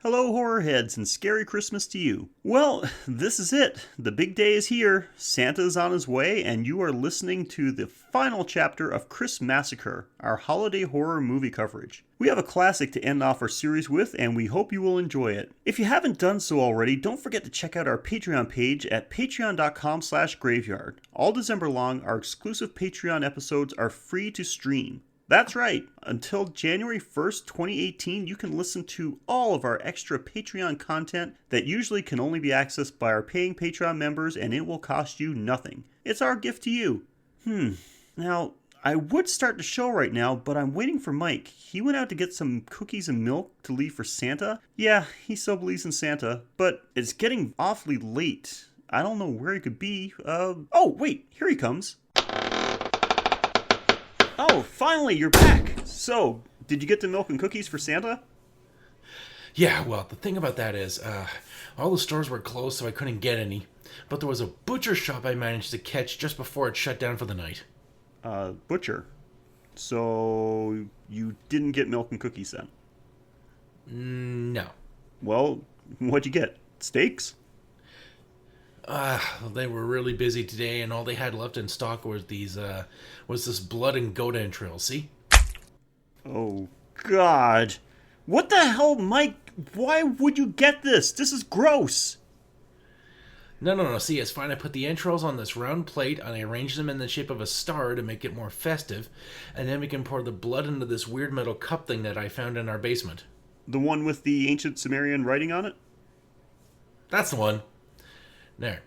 Hello, horror heads, and scary Christmas to you. Well, this is it. The big day is here. Santa is on his way, and you are listening to the final chapter of Christmassacre, our holiday horror movie coverage. We have a classic to end off our series with, and we hope you will enjoy it. If you haven't done so already, don't forget to check out our Patreon page at patreon.com/graveyard. All December long, our exclusive Patreon episodes are free to stream. That's right. Until January 1st, 2018, you can listen to all of our extra Patreon content that usually can only be accessed by our paying Patreon members, and it will cost you nothing. It's our gift to you. Now, I would start the show right now, but I'm waiting for Mike. He went out to get some cookies and milk to leave for Santa. Yeah, he still believes in Santa, but it's getting awfully late. I don't know where he could be. Oh, wait, here he comes. Oh, finally, you're back. So, did you get the milk and cookies for Santa? Yeah, well, the thing about that is, all the stores were closed, so I couldn't get any. But there was a butcher shop I managed to catch just before it shut down for the night. Butcher. So, you didn't get milk and cookies then? No. Well, what'd you get? Steaks? They were really busy today, and all they had left in stock was this blood and goat entrails, see? Oh, God. What the hell, Mike? Why would you get this? This is gross. No, see, it's fine. I put the entrails on this round plate, and I arranged them in the shape of a star to make it more festive, and then we can pour the blood into this weird metal cup thing that I found in our basement. The one with the ancient Sumerian writing on it? That's the one. There.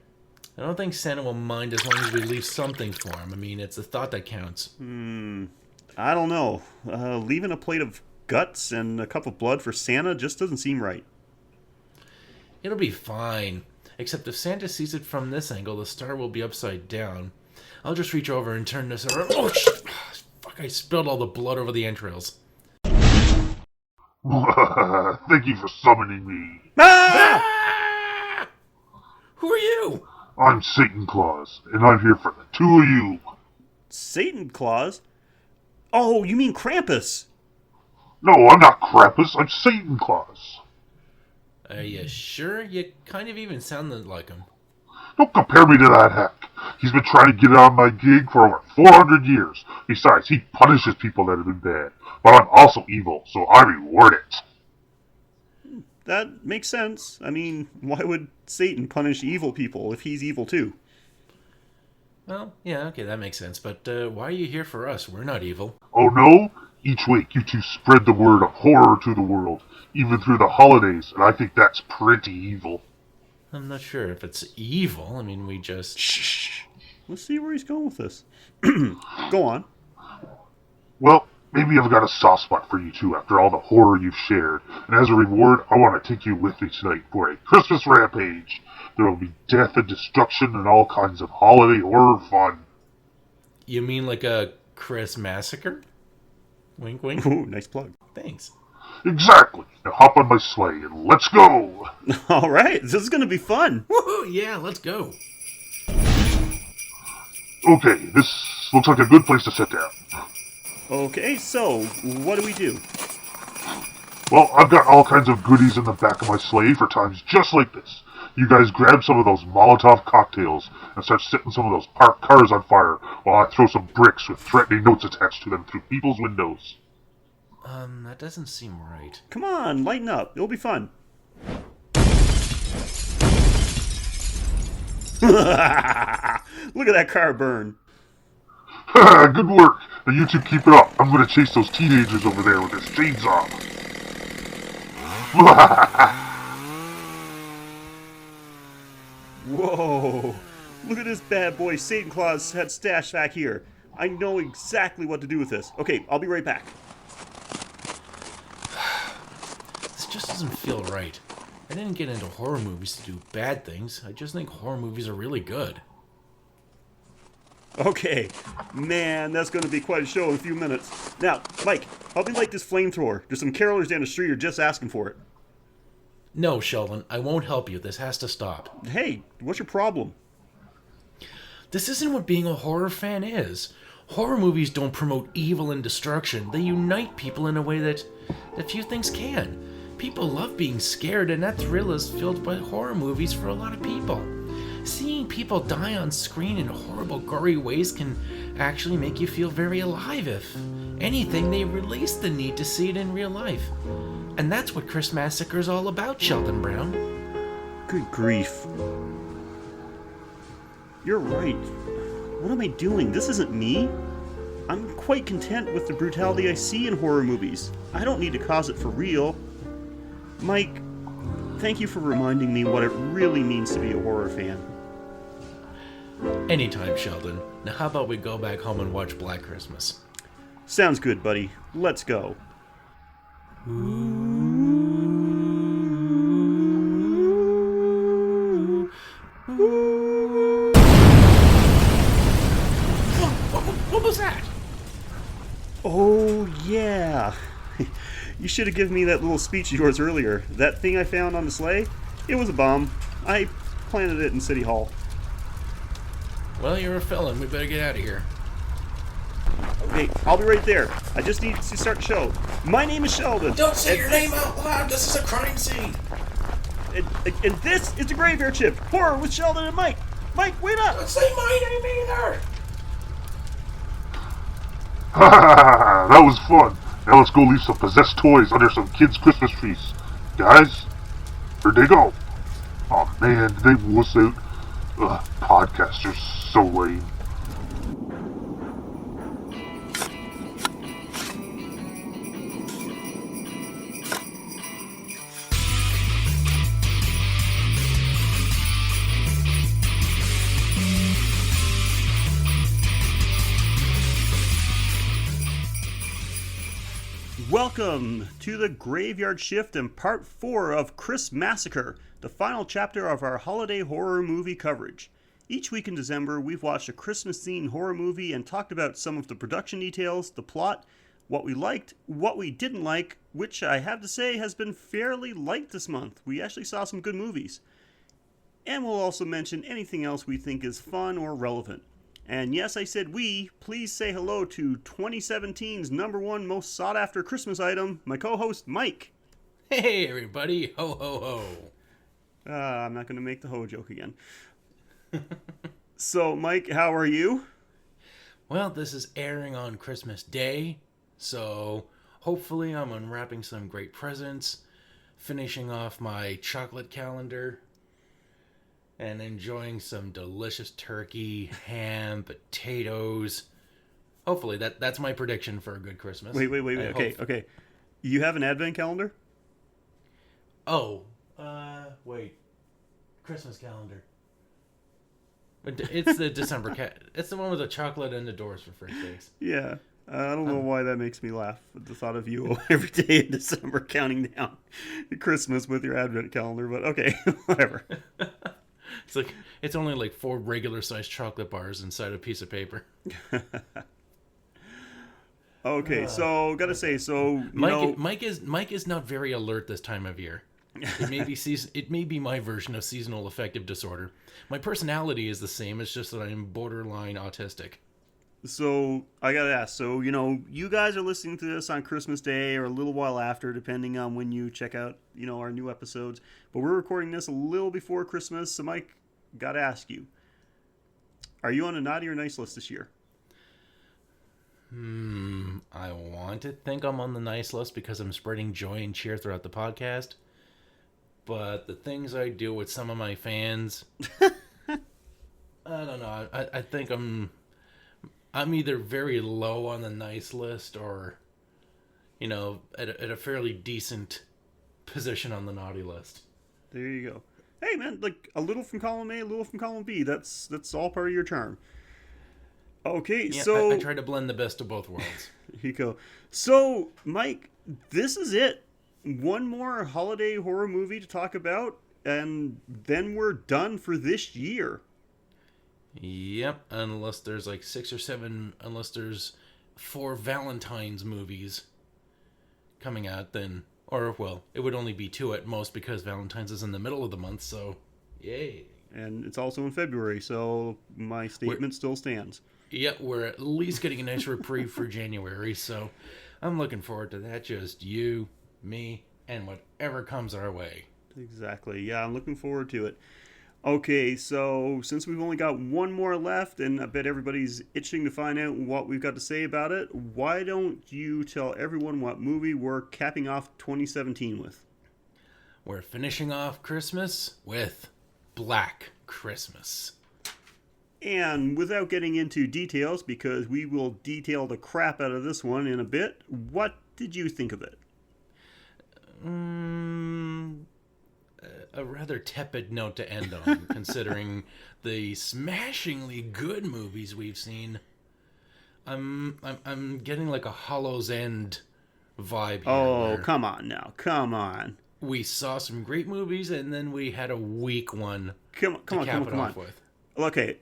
I don't think Santa will mind as long as we leave something for him. I mean, it's the thought that counts. I don't know. Leaving a plate of guts and a cup of blood for Santa just doesn't seem right. It'll be fine. Except if Santa sees it from this angle, the star will be upside down. I'll just reach over and turn this around. Oh, shit! Fuck, I spilled all the blood over the entrails. Thank you for summoning me. Ah! Who are you? I'm Satan Claus, and I'm here for the two of you. Satan Claus? Oh, you mean Krampus? No, I'm not Krampus, I'm Satan Claus. Are you sure? You kind of even sounded like him. Don't compare me to that hack. He's been trying to get on my gig for over 400 years. Besides, he punishes people that have been bad. But I'm also evil, so I reward it. That makes sense. I mean, why would Satan punish evil people if he's evil too? Well, yeah, okay, that makes sense. But why are you here for us? We're not evil. Oh no? Each week you two spread the word of horror to the world, even through the holidays, and I think that's pretty evil. I'm not sure if it's evil. I mean, we just... Shh. Let's see where he's going with this. Go on. Well, maybe I've got a soft spot for you two after all the horror you've shared, and as a reward, I want to take you with me tonight for a Christmas rampage. There will be death and destruction and all kinds of holiday horror fun. You mean like a Christmassacre? Wink, wink. Ooh, nice plug. Thanks. Exactly. Now hop on my sleigh and let's go. All right, this is going to be fun. Woohoo! Yeah, let's go. Okay, this looks like a good place to sit down. Okay, so what do we do? Well, I've got all kinds of goodies in the back of my sleigh for times just like this. You guys grab some of those Molotov cocktails and start setting some of those parked cars on fire while I throw some bricks with threatening notes attached to them through people's windows. That doesn't seem right. Come on, lighten up. It'll be fun. Look at that car burn. Good work. Now you two keep it up. I'm going to chase those teenagers over there with this chainsaw. Whoa. Look at this bad boy Satan Claus had stashed back here. I know exactly what to do with this. Okay, I'll be right back. This just doesn't feel right. I didn't get into horror movies to do bad things. I just think horror movies are really good. Okay, man, that's going to be quite a show in a few minutes. Now, Mike, help me light this flamethrower. There's some carolers down the street who are just asking for it. No, Sheldon, I won't help you. This has to stop. Hey, what's your problem? This isn't what being a horror fan is. Horror movies don't promote evil and destruction. They unite people in a way that few things can. People love being scared, and that thrill is filled by horror movies for a lot of people. Seeing people die on screen in horrible, gory ways can actually make you feel very alive. If anything, they release the need to see it in real life. And that's what Christmassacre is all about, Sheldon Brown. Good grief. You're right. What am I doing? This isn't me. I'm quite content with the brutality I see in horror movies. I don't need to cause it for real. Mike, thank you for reminding me what it really means to be a horror fan. Anytime, Sheldon. Now how about we go back home and watch Black Christmas? Sounds good, buddy. Let's go. What was that? Oh, yeah. You should have given me that little speech of yours earlier. That thing I found on the sleigh, it was a bomb. I planted it in City Hall. Well, you're a felon. We better get out of here. Okay, I'll be right there. I just need to start the show. My name is Sheldon. Don't say your name out loud. This is a crime scene. And this is the Graveyard Shift. Horror with Sheldon and Mike. Mike, wait up. Don't say my name either. That was fun. Now let's go leave some possessed toys under some kids' Christmas trees. Guys, where'd they go? Oh man, did they wuss out? Podcasters, so lame. Welcome to the Graveyard Shift and Part 4 of Christmassacre, the final chapter of our holiday horror movie coverage. Each week in December, we've watched a Christmas-themed horror movie and talked about some of the production details, the plot, what we liked, what we didn't like, which I have to say has been fairly light this month. We actually saw some good movies. And we'll also mention anything else we think is fun or relevant. And yes, I said we. Please say hello to 2017's number one most sought-after Christmas item, my co-host, Mike. Hey, everybody. Ho, ho, ho. I'm not going to make the ho joke again. So, Mike, how are you? Well, this is airing on Christmas Day, so hopefully I'm unwrapping some great presents, finishing off my chocolate calendar, and enjoying some delicious turkey, ham, potatoes. Hopefully, that's my prediction for a good Christmas. Wait. Okay. You have an advent calendar? Oh, wait. Christmas calendar. It's the December it's the one with the chocolate and the doors, for frick's sakes. Yeah. I don't know why that makes me laugh. The thought of you every day in December counting down Christmas with your advent calendar, but okay, whatever. It's only like 4 regular-sized chocolate bars inside a piece of paper. Okay, so gotta say, Mike is not very alert this time of year. It may be my version of seasonal affective disorder. My personality is the same. It's just that I'm borderline autistic. So I gotta ask. So you guys are listening to this on Christmas Day or a little while after, depending on when you check out our new episodes. But we're recording this a little before Christmas. So Mike, gotta ask you: are you on a naughty or nice list this year? I want to think I'm on the nice list because I'm spreading joy and cheer throughout the podcast. But the things I do with some of my fans, I don't know. I think I'm either very low on the nice list or, at a fairly decent position on the naughty list. There you go. Hey man, like a little from column A, a little from column B. That's all part of your charm. Okay, yeah, so I try to blend the best of both worlds. Here you go. So Mike, this is it. One more holiday horror movie to talk about, and then we're done for this year. Yep, unless there's like 6 or 7, unless there's 4 Valentine's movies coming out, then, it would only be 2 at most because Valentine's is in the middle of the month, so yay. And it's also in February, so my statement still stands. Yep, we're at least getting a nice reprieve for January, so I'm looking forward to that. Just you, me, and whatever comes our way. Exactly. Yeah, I'm looking forward to it. Okay, so since we've only got one more left, and I bet everybody's itching to find out what we've got to say about it, why don't you tell everyone what movie we're capping off 2017 with? We're finishing off Christmas with Black Christmas. And without getting into details, because we will detail the crap out of this one in a bit, what did you think of it? A rather tepid note to end on, considering the smashingly good movies we've seen. I'm getting like a Hollow's End vibe here. Oh, come on now. Come on. We saw some great movies, and then we had a weak one Come on. with. Okay.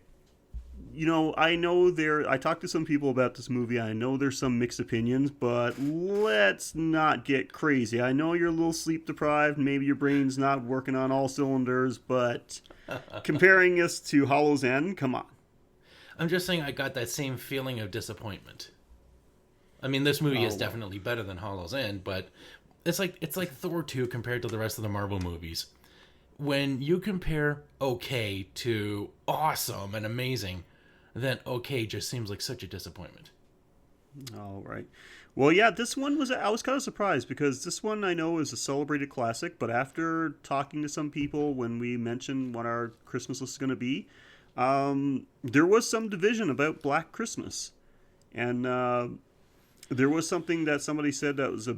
I know I talked to some people about this movie. I know there's some mixed opinions, but let's not get crazy. I know you're a little sleep deprived. Maybe your brain's not working on all cylinders, but comparing us to Hollow's End, come on. I'm just saying I got that same feeling of disappointment. I mean, this movie is definitely better than Hollow's End, but it's like Thor 2 compared to the rest of the Marvel movies. When you compare okay to awesome and amazing, then okay just seems like such a disappointment. All right. Well, yeah, I was kind of surprised because this one I know is a celebrated classic, but after talking to some people when we mentioned what our Christmas list is going to be, there was some division about Black Christmas. And there was something that somebody said that was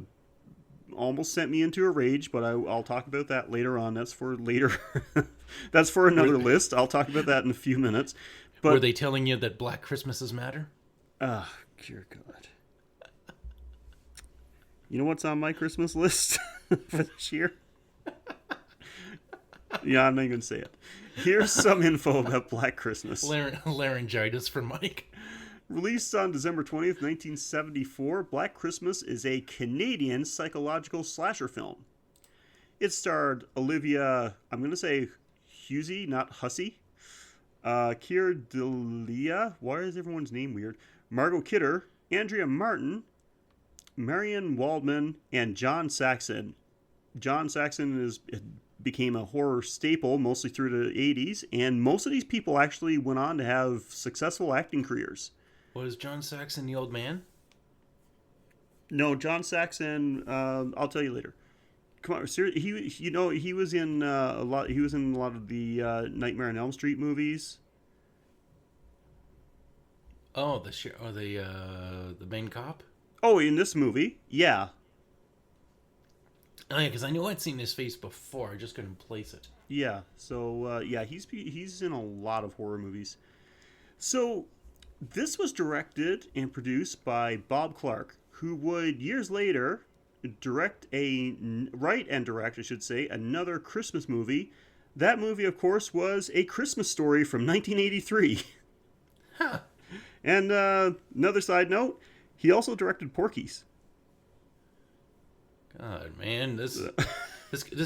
almost sent me into a rage, but I'll talk about that later on. That's for later. That's for another list. I'll talk about that in a few minutes. But, were they telling you that Black Christmases matter? Dear God. You know what's on my Christmas list for this year? Yeah, I'm not even going to say it. Here's some info about Black Christmas. Laryngitis for Mike. Released on December 20th, 1974, Black Christmas is a Canadian psychological slasher film. It starred Olivia, I'm going to say Hussey, not Hussey, Keir Dullea, why is everyone's name weird? Margot Kidder, Andrea Martin, Marion Waldman, and John Saxon. John Saxon became a horror staple mostly through the 80s, and most of these people actually went on to have successful acting careers. Was John Saxon the old man? No, John Saxon. I'll tell you later. Come on, seriously. He was in a lot. He was in a lot of the Nightmare on Elm Street movies. Oh, the main cop. Oh, in this movie, yeah. Oh yeah, because I knew I'd seen his face before. I just couldn't place it. Yeah. So he's in a lot of horror movies. So this was directed and produced by Bob Clark, who would years later write and direct, I should say, another Christmas movie. That movie, of course, was A Christmas Story from 1983. Huh. And another side note, he also directed Porky's. God, man, this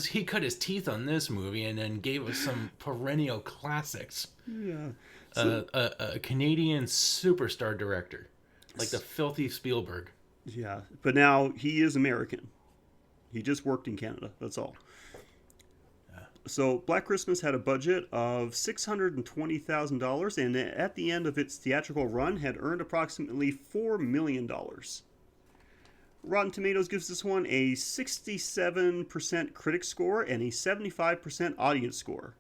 he cut his teeth on this movie and then gave us some perennial classics. Yeah. A Canadian superstar director, like the filthy Spielberg. Yeah, but now he is American. He just worked in Canada, that's all. So Black Christmas had a budget of $620,000, and at the end of its theatrical run had earned approximately $4 million. Rotten Tomatoes gives this one a 67% critic score and a 75% audience score.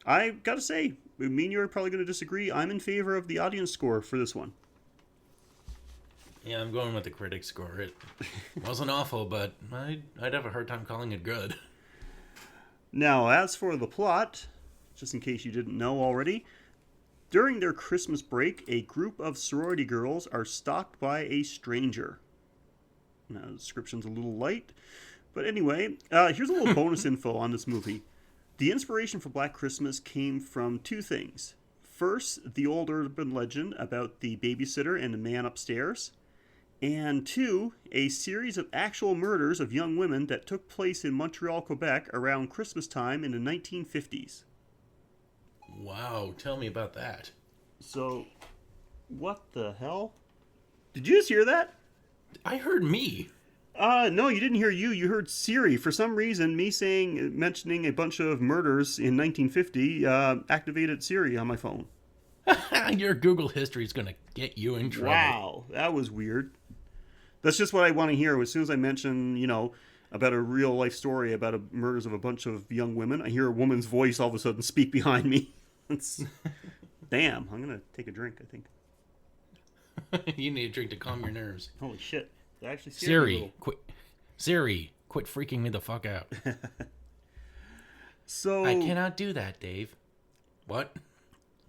I gotta say, me and you are probably going to disagree. I'm in favor of the audience score for this one. Yeah, I'm going with the critic score. It wasn't awful, but I'd have a hard time calling it good. Now, as for the plot, just in case you didn't know already, during their Christmas break, a group of sorority girls are stalked by a stranger. Now, the description's a little light, but anyway, here's a little bonus info on this movie. The inspiration for Black Christmas came from two things. First, the old urban legend about the babysitter and the man upstairs. And two, a series of actual murders of young women that took place in Montreal, Quebec around Christmas time in the 1950s. Wow, tell me about that. So, what the hell? Did you just hear that? I heard me. No, you didn't hear you. You heard Siri. For some reason, me mentioning a bunch of murders in 1950 activated Siri on my phone. Your Google history is going to get you in trouble. Wow, that was weird. That's just what I want to hear. As soon as I mention, about a real life story about murders of a bunch of young women, I hear a woman's voice all of a sudden speak behind me. Damn, I'm going to take a drink, I think. You need a drink to calm your nerves. Holy shit. That actually Siri, quit freaking me the fuck out. So I cannot do that, Dave. What?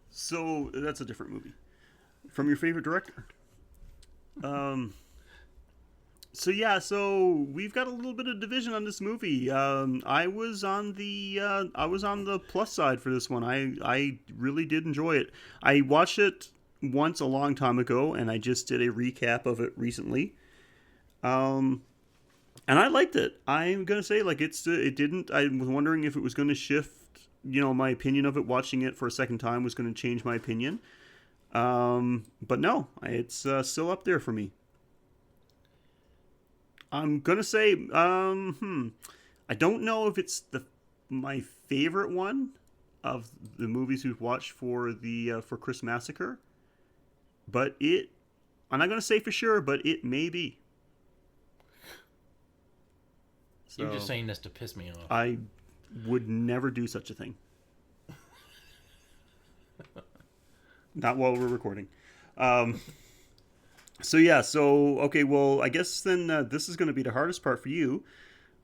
So that's a different movie. From your favorite director. So we've got a little bit of division on this movie. I was on the plus side for this one. I really did enjoy it. I watched it once a long time ago, and I just did a recap of it recently. And I liked it. I'm gonna say it didn't. I was wondering if it was gonna shift. My opinion of it. Watching it for a second time was going to change my opinion. But no, it's still up there for me. I'm gonna say, I don't know if it's my favorite one of the movies we've watched for Christmassacre, but I'm not gonna say for sure, but it may be. So, you're just saying this to piss me off. I would never do such a thing. Not while we're recording. Okay, well, I guess then this is going to be the hardest part for you.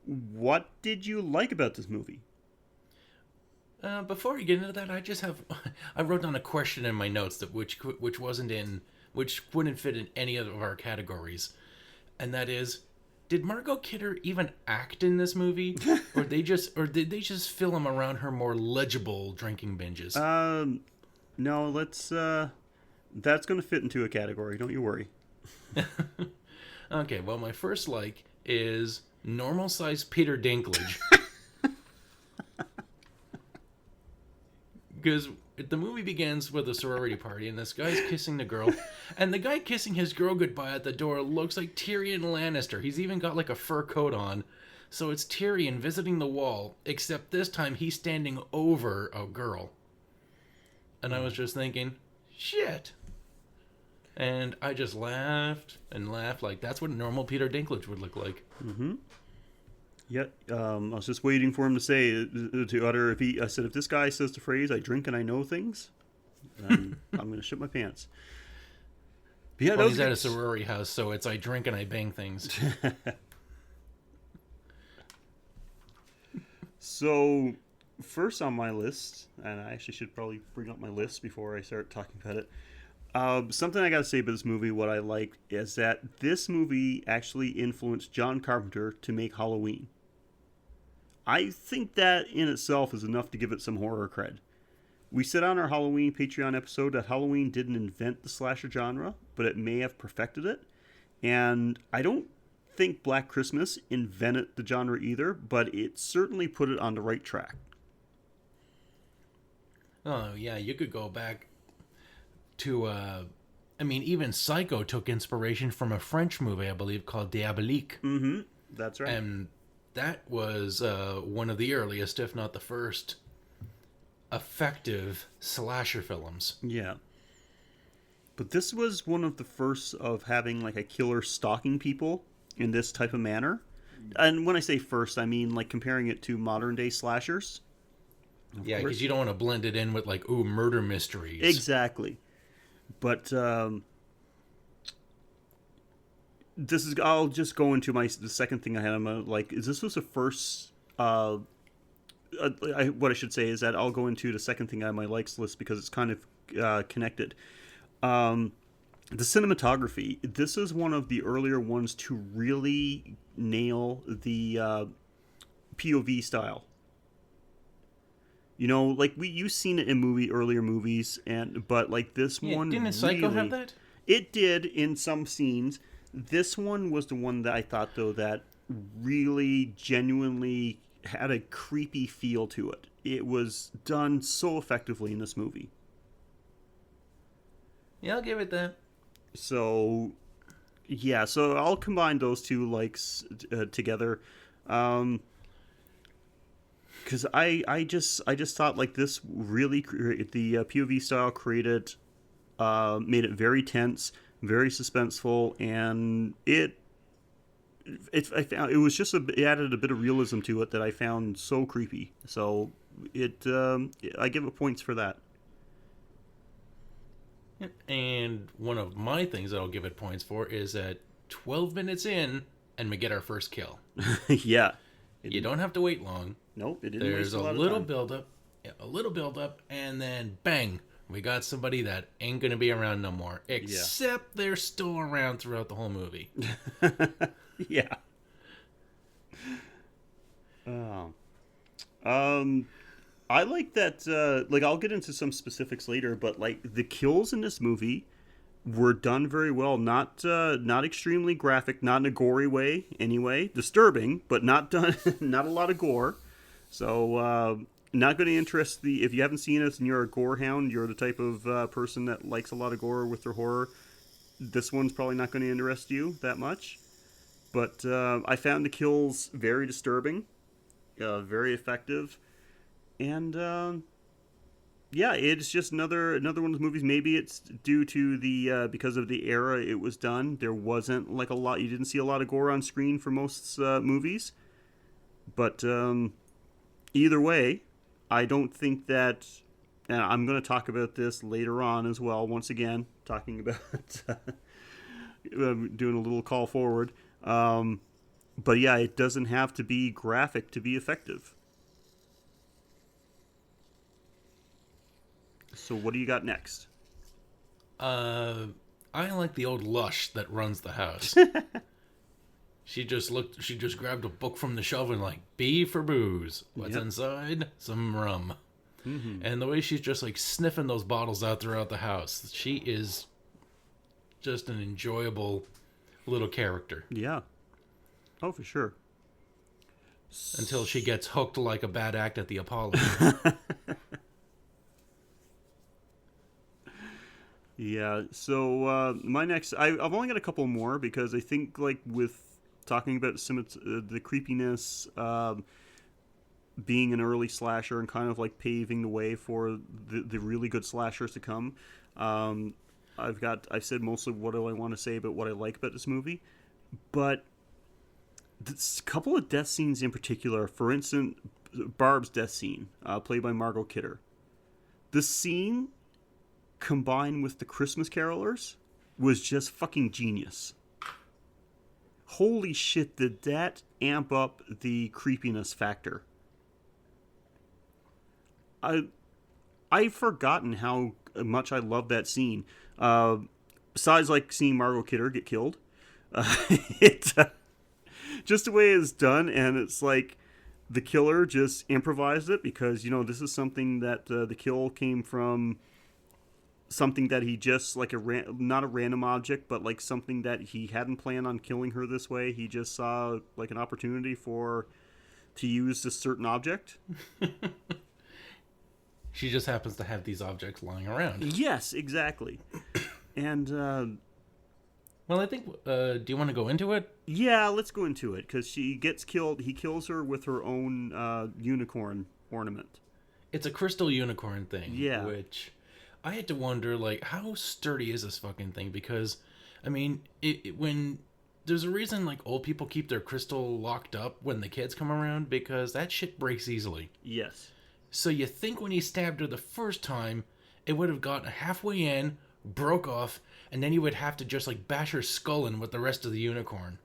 What did you like about this movie? Before we get into that, I wrote down a question in my notes which wouldn't fit in any of our categories, and that is, did Margot Kidder even act in this movie, or did they just film around her more legible drinking binges? No, that's going to fit into a category. Don't you worry. Okay, well, my first is normal size Peter Dinklage. Because the movie begins with a sorority party, and this guy's kissing the girl, and the guy kissing his girl goodbye at the door looks like Tyrion Lannister. He's even got a fur coat on. So it's Tyrion visiting the wall, except this time he's standing over a girl. And I was just thinking, shit. And I just laughed and laughed, that's what normal Peter Dinklage would look like. Mm-hmm. Yeah, I was just waiting for him to say, to utter, I said, if this guy says the phrase, I drink and I know things, I'm going to shit my pants. But yeah, he's at a sorority house, so it's I drink and I bang things. So, first on my list, and I actually should probably bring up my list before I start talking about it. Something I got to say about this movie, what I liked, is that this movie actually influenced John Carpenter to make Halloween. I think that in itself is enough to give it some horror cred. We said on our Halloween Patreon episode that Halloween didn't invent the slasher genre, but it may have perfected it. And I don't think Black Christmas invented the genre either, but it certainly put it on the right track. Oh, yeah, you could go back to, even Psycho took inspiration from a French movie, I believe, called Diabolique. Mm-hmm, that's right. And that was one of the earliest, if not the first, effective slasher films. Yeah. But this was one of the first of having a killer stalking people in this type of manner. And when I say first, I mean comparing it to modern day slashers. Yeah, because you don't want to blend it in with murder mysteries. Exactly. But I'll just go into the second thing I had. This was the first. What I should say is that I'll go into the second thing on my likes list because it's kind of connected. The cinematography. This is one of the earlier ones to really nail the POV style. You've seen it in earlier movies, but this one didn't Psycho have that? It did in some scenes. This one was the one that I thought though that really genuinely had a creepy feel to it. It was done so effectively in this movie. Yeah, I'll give it that. So, Yeah, so I'll combine those two likes together. Um, because I just thought like this really the POV style created made it very tense, very suspenseful, and I found it was just it added a bit of realism to it that I found so creepy. So I give it points for that. And one of my things that I'll give it points for is that 12 minutes in, and we get our first kill. Yeah, You don't have to wait long. nope, it didn't There's waste a a lot of little time. buildup, a little buildup, and then bang, we got somebody that ain't gonna be around no more. Except they're still around throughout the whole movie. Yeah. Oh. Um, I like that. Like, I'll get into some specifics later, but like the kills in this movie were done very well. Not extremely graphic, not in a gory way. Anyway, disturbing, but not done. Not a lot of gore. So, not going to interest the. If you haven't seen us and you're a gore hound, you're the type of person that likes a lot of gore with their horror. This one's probably not going to interest you that much. But I found the kills very disturbing, very effective, and yeah, it's just another one of those movies. Maybe it's due to the because of the era it was done. There wasn't like a lot. You didn't see a lot of gore on screen for most movies, but either way, I don't think that. And I'm going to talk about this later on as well. Once again, talking about doing a little call forward. But yeah, it doesn't have to be graphic to be effective. So what do you got next? I like the old lush that runs the house. She just grabbed a book from the shelf and like, B for booze. What's Yep. inside? Some rum. Mm-hmm. And the way she's just like sniffing those bottles out throughout the house, she is just an enjoyable little character. Yeah. Oh, for sure. Until she gets hooked like a bad act at the Apollo. Yeah. So my next, I've only got a couple more because I think like with talking about the creepiness, being an early slasher and kind of like paving the way for the really good slashers to come. I've said mostly what do I want to say about what I like about this movie, but this couple of death scenes in particular. For instance, Barb's death scene, played by Margot Kidder. The scene combined with the Christmas Carolers was just fucking genius. Holy shit, did that amp up the creepiness factor? I've forgotten how much I love that scene. Besides, like seeing Margot Kidder get killed, it just the way it's done, and it's like the killer just improvised it because this is something that the kill came from something that he just like not a random object, but like something that he hadn't planned on killing her this way. He just saw like an opportunity to use this certain object. She just happens to have these objects lying around. Yes, exactly. And Well, I think, do you want to go into it? yeah, let's go into it because she gets killed. He kills her with her own unicorn ornament. It's a crystal unicorn thing. Yeah. Which I had to wonder, like, how sturdy is this fucking thing? Because, I mean, when there's a reason, like, old people keep their crystal locked up when the kids come around because that shit breaks easily. Yes. So you think when he stabbed her the first time, it would have gotten halfway in, broke off, and then you would have to just, like, bash her skull in with the rest of the unicorn.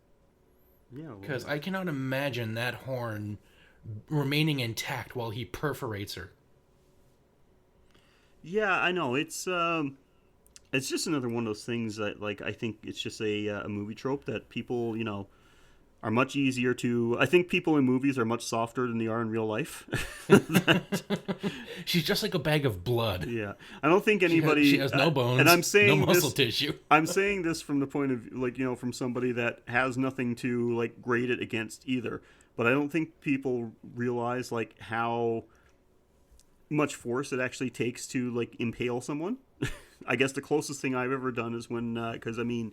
Yeah. Well, Because I cannot imagine that horn remaining intact while he perforates her. yeah, I know. It's just another one of those things that, like, I think it's just a movie trope that people, are much easier to. I think people in movies are much softer than they are in real life. She's just like a bag of blood. Yeah, I don't think anybody. She has no bones, and I'm saying no muscle this, tissue. I'm saying this from the point of like from somebody that has nothing to like grade it against either. But I don't think people realize like how much force it actually takes to like impale someone. I guess the closest thing I've ever done is when, because I mean,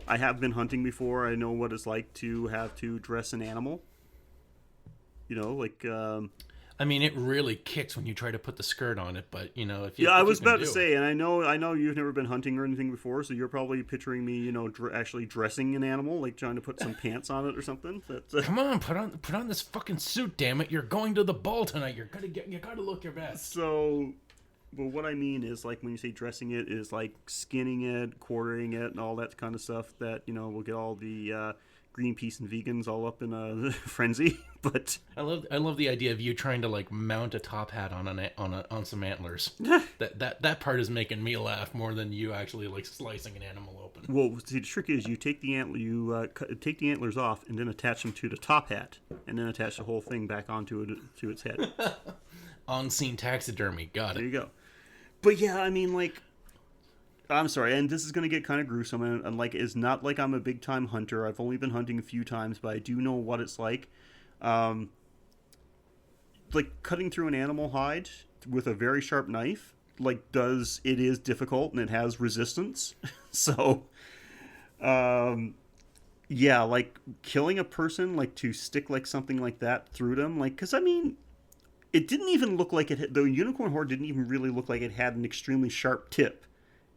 I have been hunting before. I know what it's like to have to dress an animal. You know, like I mean, it really kicks when you try to put the skirt on it, but you know, if you yeah, I if was you can about to do say, and I know you've never been hunting or anything before, so you're probably picturing me, you know, actually dressing an animal, like trying to put some pants on it or something. That's Come on, put on this fucking suit, damn it! You're going to the ball tonight. You gotta look your best. so. But what I mean is, like, when you say dressing it, is like skinning it, quartering it, and all that kind of stuff. That, you know, will get all the Greenpeace and vegans all up in a frenzy. But I love the idea of you trying to like mount a top hat on some antlers. that part is making me laugh more than you actually like slicing an animal open. well, see, the trick is you take the take the antlers off and then attach them to the top hat, and then attach the whole thing back onto it to its head. On-scene taxidermy, got There it. you go. But yeah, I mean, like, I'm sorry, and this is going to get kind of gruesome, and like, it's not like I'm a big time hunter. I've only been hunting a few times, but I do know what it's like. Like cutting through an animal hide with a very sharp knife, like, it is difficult and it has resistance. So, yeah, like killing a person, like to stick like something like that through them, like, because I mean, it didn't even look like the unicorn horn didn't even really look like it had an extremely sharp tip.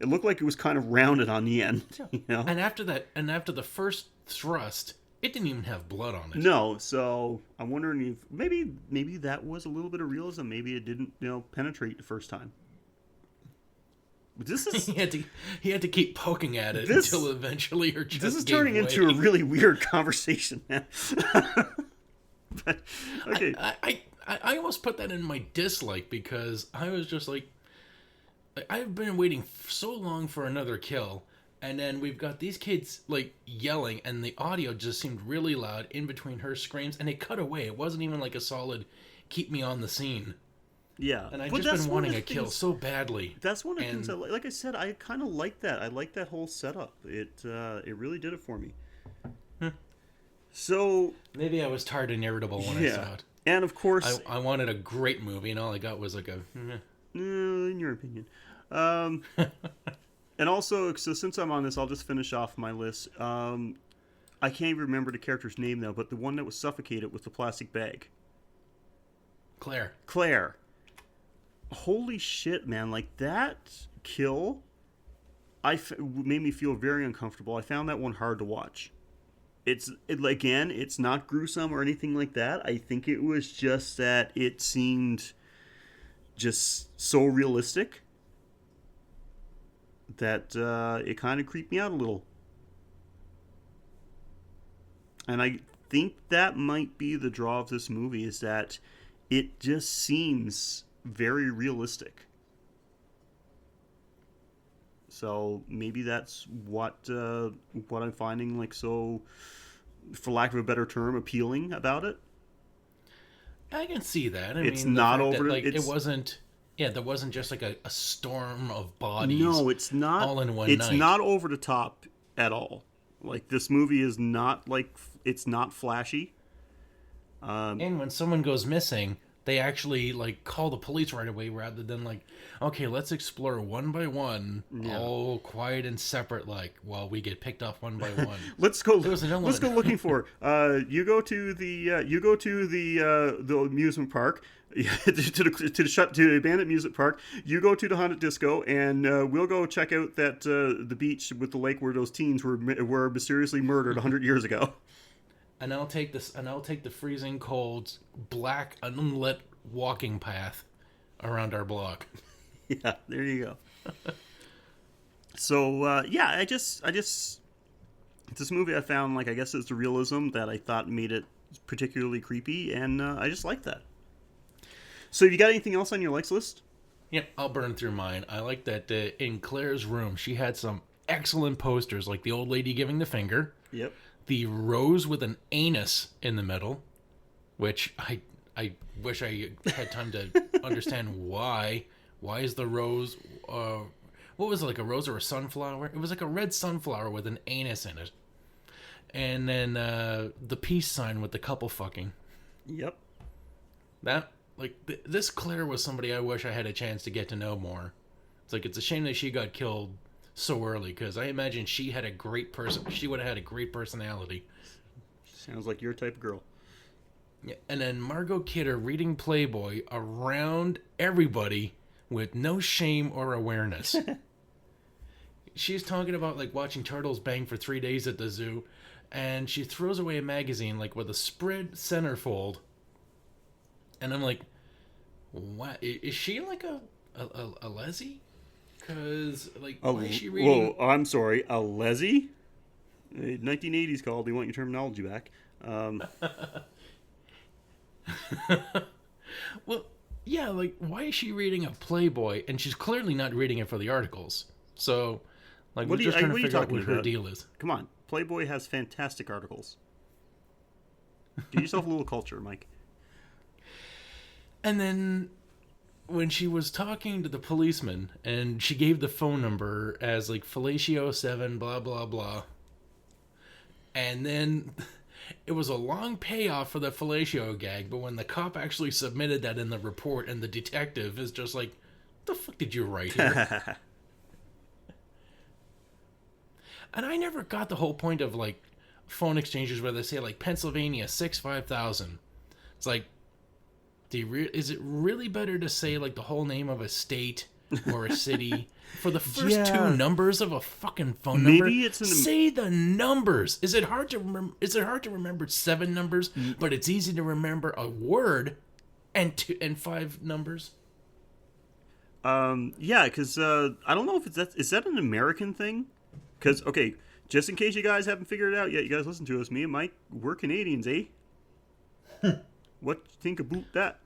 It looked like it was kind of rounded on the end, you know? And after the first thrust, it didn't even have blood on it. No, so I'm wondering if maybe that was a little bit of realism. Maybe it didn't, you know, penetrate the first time. But this is he had to keep poking at it until eventually her chest this is gave turning way. into a really weird conversation, man. But, okay. I almost put that in my dislike because I was just like, I've been waiting so long for another kill, and then we've got these kids like yelling, and the audio just seemed really loud in between her screams, and it cut away. It wasn't even like a solid "keep me on the scene." Yeah, And I've but just that's been one of wanting the a kill things- so badly. That's one of the And- things like I said, I kind of like that. I like that whole setup. It really did it for me. So Maybe I was tired and irritable when I saw it. and of course, I wanted a great movie, and all I got was like a. in your opinion, and also, so since I'm on this, I'll just finish off my list. I can't even remember the character's name now, but the one that was suffocated with the plastic bag, Claire. Holy shit, man! Like that kill, made me feel very uncomfortable. I found that one hard to watch. Again, it's not gruesome or anything like that. I think it was just that it seemed just so realistic that it kind of creeped me out a little. And I think that might be the draw of this movie, is that it just seems very realistic. So maybe that's what I'm finding, like, so, for lack of a better term, appealing about it. I can see that. It's mean, the not fact that, over- like, it's- it wasn't. Yeah, there wasn't just like a storm of bodies. No, it's not. All in one It's night. not over the top at all. Like, this movie is not like, it's not flashy. And when someone goes missing, they actually like call the police right away rather than like, okay, let's explore one by one, all quiet and separate, like while we get picked off one by one. Let's go. There was another Let's go one. looking for. You go to the amusement park. to the abandoned amusement park. You go to the haunted disco, and we'll go check out that the beach with the lake where those teens were mysteriously murdered 100 years ago. And I'll take this, and I'll take the freezing cold, black, unlit walking path around our block. Yeah, there you go. So yeah, I just this movie I found, like, I guess it's the realism that I thought made it particularly creepy, and I just like that. So, you got anything else on your likes list? Yep, I'll burn through mine. I like that in Claire's room, she had some excellent posters, like the old lady giving the finger. Yep. The rose with an anus in the middle, which I wish I had time to understand why. Why is the rose... what was it, like a rose or a sunflower? It was like a red sunflower with an anus in it. And then the peace sign with the couple fucking. Yep. That, like, this Claire was somebody I wish I had a chance to get to know more. It's like, it's a shame that she got killed so early because I imagine she had a great person. She would have had a great personality. Sounds like your type of girl. Yeah, and then Margot Kidder reading Playboy around everybody with no shame or awareness. She's talking about like watching turtles bang for 3 days at the zoo, and she throws away a magazine like with a spread centerfold. And I'm like, what? Is she like a lessee? Because like, why is she reading? Whoa, I'm sorry, a lessee? 1980s called. They want your terminology back. Well, yeah, like, why is she reading a Playboy? And she's clearly not reading it for the articles. So, like, we're just trying to figure out what her deal is. Come on, Playboy has fantastic articles. Give yourself a little culture, Mike. And then when she was talking to the policeman, and she gave the phone number as, like, Fellatio 7, blah, blah, blah. And then it was a long payoff for the fellatio gag, but when the cop actually submitted that in the report and the detective is just like, what the fuck did you write here? And I never got the whole point of, like, phone exchanges where they say, like, Pennsylvania 65000. It's like, is it really better to say, like, the whole name of a state or a city for the first two numbers of a fucking phone number? Maybe it's say the numbers. Is it hard to remember? Is it hard to remember 7 numbers, but it's easy to remember a word and 5 numbers? Yeah, because I don't know if is that an American thing? Because, okay, just in case you guys haven't figured it out yet, you guys listen to us. Me and Mike, we're Canadians, eh? What do you think about that?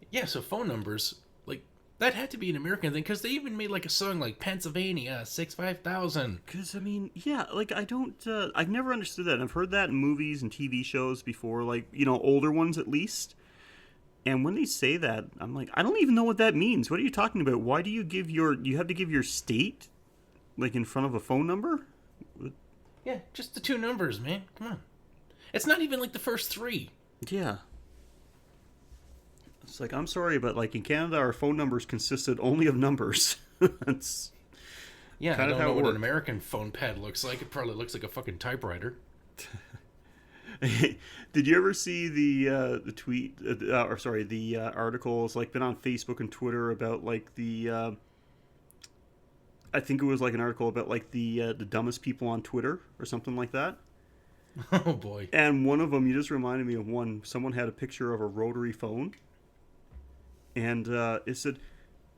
Yeah, so phone numbers, like, that had to be an American thing, because they even made, like, a song like Pennsylvania 65000. Because, I mean, yeah, like, I've never understood that. I've heard that in movies and TV shows before, like, you know, older ones at least. And when they say that, I'm like, I don't even know what that means. What are you talking about? Why do you have to give your state, like, in front of a phone number? Yeah, just the 2 numbers, man. Come on. It's not even, like, the first 3. Yeah. It's like, I'm sorry, but, like, in Canada, our phone numbers consisted only of numbers. That's yeah, kind I don't know what an American phone pad looks like. It probably looks like a fucking typewriter. Did you ever see the tweet, the article? It's like been on Facebook and Twitter about like the, I think it was like an article about like the dumbest people on Twitter or something like that. Oh boy! And one of them, you just reminded me of one. Someone had a picture of a rotary phone, and it said,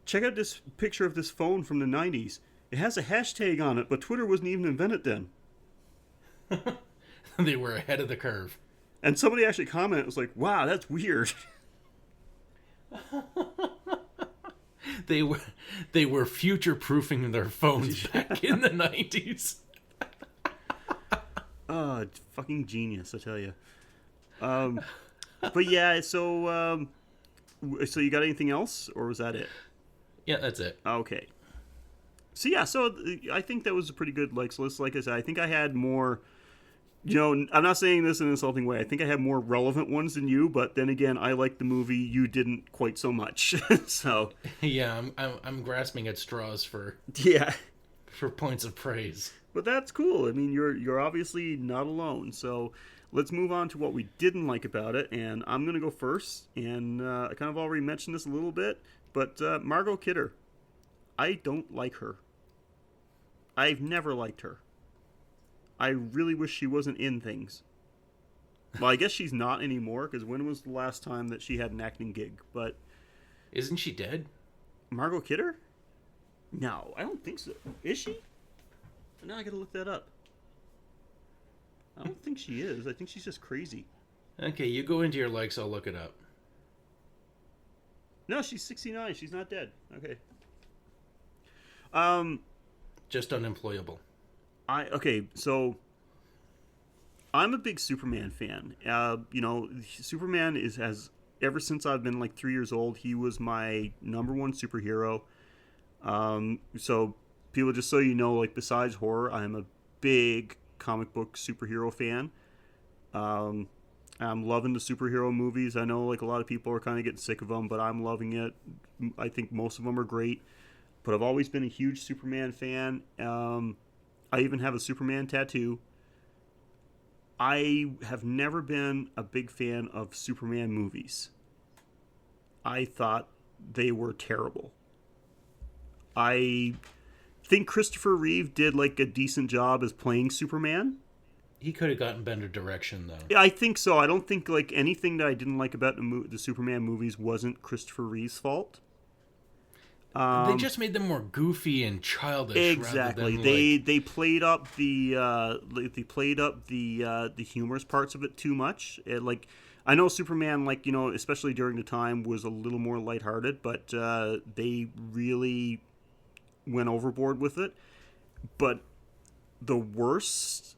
"Check out this picture of this phone from the '90s. It has a hashtag on it, but Twitter wasn't even invented then." They were ahead of the curve. And somebody actually commented, was like, wow, that's weird. They were future-proofing their phones back in the 90s. Oh, it's fucking genius, I tell you. But yeah, so you got anything else, or was that it? Yeah, that's it. Okay. So yeah, so I think that was a pretty good likes list. Like I said, I think I had more... You know, I'm not saying this in an insulting way. I think I have more relevant ones than you, but then again, I liked the movie. You didn't quite so much. So yeah, I'm grasping at straws for points of praise. But that's cool. I mean, you're obviously not alone. So let's move on to what we didn't like about it, and I'm gonna go first. And I kind of already mentioned this a little bit, but Margot Kidder, I don't like her. I've never liked her. I really wish she wasn't in things. Well, I guess she's not anymore, because when was the last time that she had an acting gig? But isn't she dead? Margot Kidder? No, I don't think so. Is she? Now I gotta look that up. I don't think she is. I think she's just crazy. Okay, you go into your likes, I'll look it up. No, she's 69. She's not dead. Okay. Just unemployable. Okay, so I'm a big Superman fan. You know, Superman has ever since I've been like 3 years old. He was my number one superhero. So people, just so you know, like besides horror, I am a big comic book superhero fan. I'm loving the superhero movies. I know like a lot of people are kind of getting sick of them, but I'm loving it. I think most of them are great. But I've always been a huge Superman fan. I even have a Superman tattoo. I have never been a big fan of Superman movies. I thought they were terrible. I think Christopher Reeve did like a decent job as playing Superman. He could have gotten better direction, though. Yeah, I think so. I don't think like anything that I didn't like about the Superman movies wasn't Christopher Reeve's fault. They just made them more goofy and childish. Exactly. Rather than, They played up the humorous parts of it too much. Like I know Superman, like especially during the time, was a little more lighthearted, but they really went overboard with it. But the worst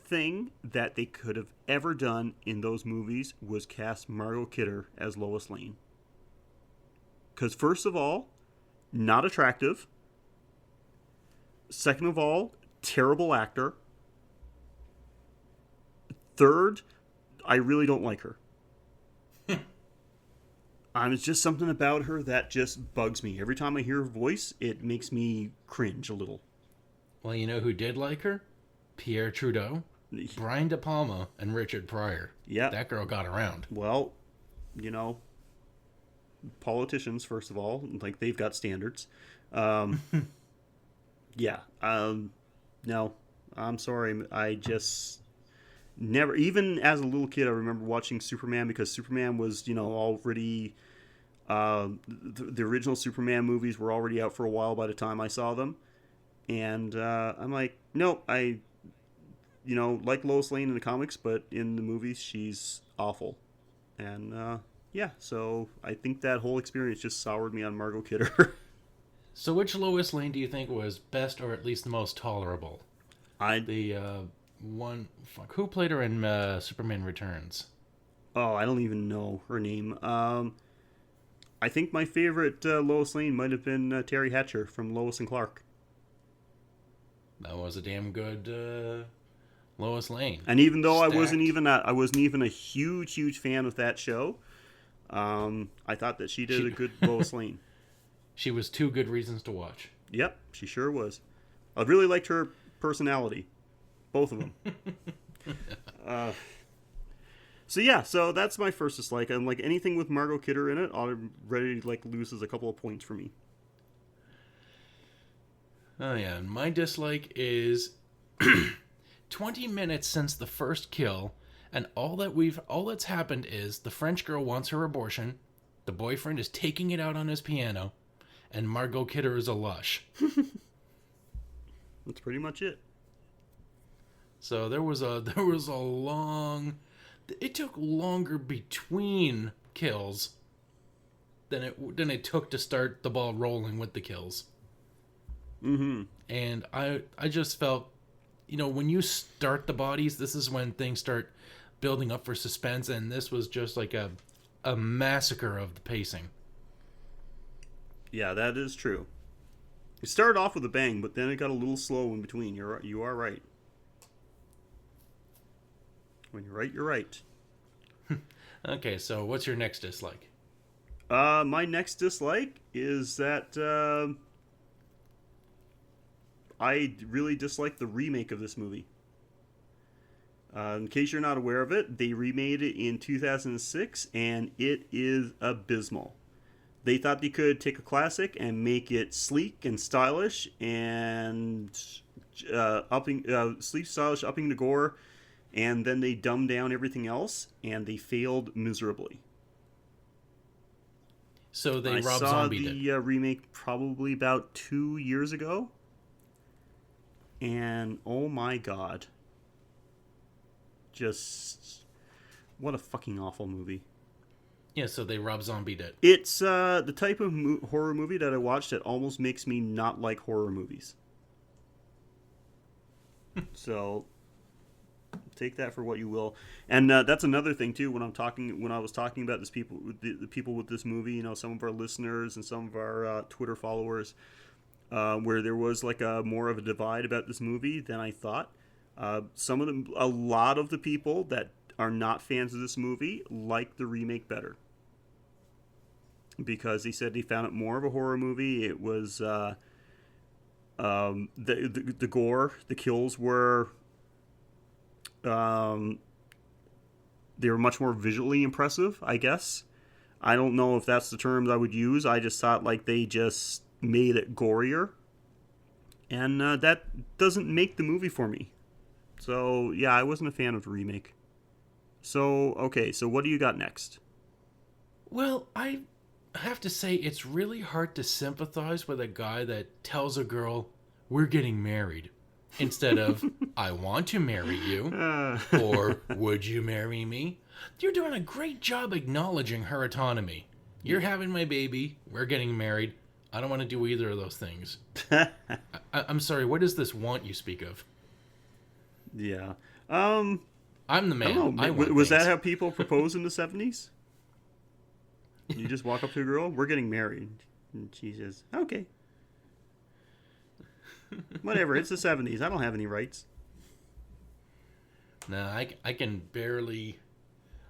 thing that they could have ever done in those movies was cast Margot Kidder as Lois Lane. Because first of all, not attractive. Second of all, terrible actor. Third, I really don't like her. It's just something about her that just bugs me. Every time I hear her voice, it makes me cringe a little. Well, you know who did like her? Pierre Trudeau, Brian De Palma, and Richard Pryor. Yeah. That girl got around. Well, politicians, first of all, like they've got standards. Yeah. No, I'm sorry. I just never, even as a little kid, I remember watching Superman because Superman was, already, the original Superman movies were already out for a while by the time I saw them. And I'm like, no, I, like Lois Lane in the comics, but in the movies, she's awful. And, yeah, so I think that whole experience just soured me on Margot Kidder. So which Lois Lane do you think was best or at least the most tolerable? Who played her in Superman Returns? Oh, I don't even know her name. I think my favorite Lois Lane might have been Terry Hatcher from Lois and Clark. That was a damn good Lois Lane. And even though Stacked. I wasn't even a huge fan of that show, I thought that she did a good Lois Lane. She was 2 good reasons to watch. Yep, she sure was. I really liked her personality. Both of them. So that's my first dislike. And like anything with Margot Kidder in it, already like loses a couple of points for me. Oh yeah, and my dislike is 20 minutes since the first kill, and all that's happened is the French girl wants her abortion, the boyfriend is taking it out on his piano, and Margot Kidder is a lush. That's pretty much it. So there was a long. It took longer between kills than it took to start the ball rolling with the kills. Mm-hmm. And I just felt, when you start the bodies, this is when things start building up for suspense, and this was just like a massacre of the pacing. Yeah, that is true. It started off with a bang, but then it got a little slow in between. You are right. When you're right, you're right. Okay, so what's your next dislike? My next dislike is that I really dislike the remake of this movie. In case you're not aware of it, they remade it in 2006, and it is abysmal. They thought they could take a classic and make it sleek and stylish and upping the gore, and then they dumbed down everything else, and they failed miserably. So they Rob saw Zombie the remake probably about 2 years ago, and oh my god, just what a fucking awful movie. Yeah, so they Rob Zombie did. It's the type of horror movie that I watched that almost makes me not like horror movies. So take that for what you will. And that's another thing too. When I was talking about this the people with this movie, some of our listeners and some of our Twitter followers, where there was like a more of a divide about this movie than I thought. A lot of the people that are not fans of this movie like the remake better. Because he said he found it more of a horror movie. It was the gore, the kills were they were much more visually impressive, I guess. I don't know if that's the terms I would use. I just thought like they just made it gorier. And that doesn't make the movie for me. So, yeah, I wasn't a fan of the remake. So, okay, so what do you got next? Well, I have to say it's really hard to sympathize with a guy that tells a girl, we're getting married, instead of, I want to marry you, or would you marry me? You're doing a great job acknowledging her autonomy. You're having my baby, we're getting married. I don't want to do either of those things. I'm sorry, what is this want you speak of? Yeah. I'm the man. Was that how people proposed in the 70s? You just walk up to a girl, we're getting married. And she says, okay. Whatever, it's the 70s. I don't have any rights. No, I can barely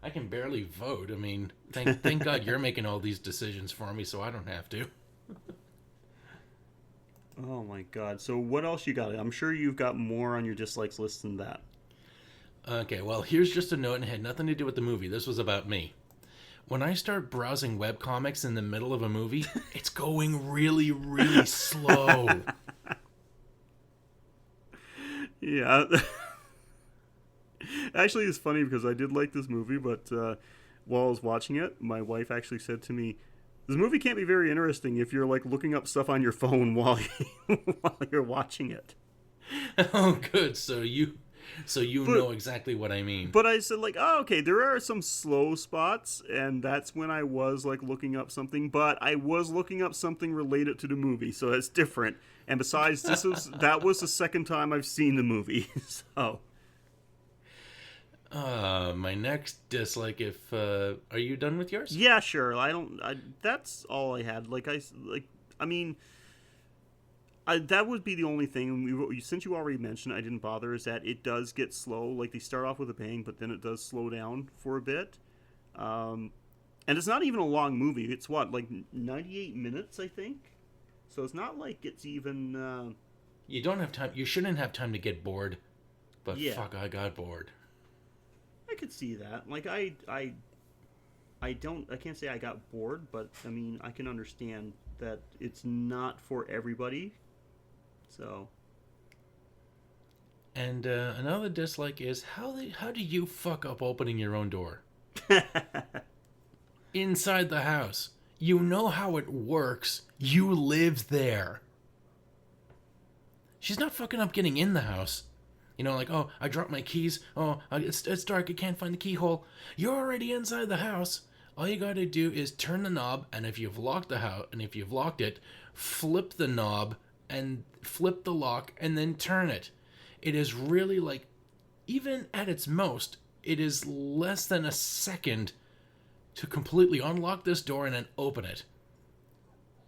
vote. I mean, thank God you're making all these decisions for me, so I don't have to. Oh my God. So what else you got? I'm sure you've got more on your dislikes list than that. Okay, well, here's just a note, and it had nothing to do with the movie. This was about me. When I start browsing webcomics in the middle of a movie, it's going really, really slow. Yeah. Actually, it's funny because I did like this movie, but while I was watching it, my wife actually said to me, this movie can't be very interesting if you're like looking up stuff on your phone while you're watching it. Oh, good. So you know exactly what I mean. But I said like, oh, okay, there are some slow spots, and that's when I was like looking up something. But I was looking up something related to the movie, so that's different. And besides, that was the second time I've seen the movie, so. My next dislike. If are you done with yours? Yeah, sure. That's all I had. That would be the only thing. Since you already mentioned, I didn't bother. Is that it does get slow. Like they start off with a bang, but then it does slow down for a bit. And it's not even a long movie. It's like 98 minutes, I think. So it's not like it's even. You don't have time. You shouldn't have time to get bored. But yeah. Fuck, I got bored. I could see that. Like I can't say I got bored, but I mean I can understand that it's not for everybody. So. And another dislike is how do you fuck up opening your own door? Inside the house. You know how it works. You live there. She's not fucking up getting in the house. You know, like, oh, I dropped my keys. Oh, it's dark. I can't find the keyhole. You're already inside the house. All you gotta do is turn the knob, and if you've locked the house, and if you've locked it, flip the knob and flip the lock, and then turn it. It is really like, even at its most, it is less than a second to completely unlock this door and then open it.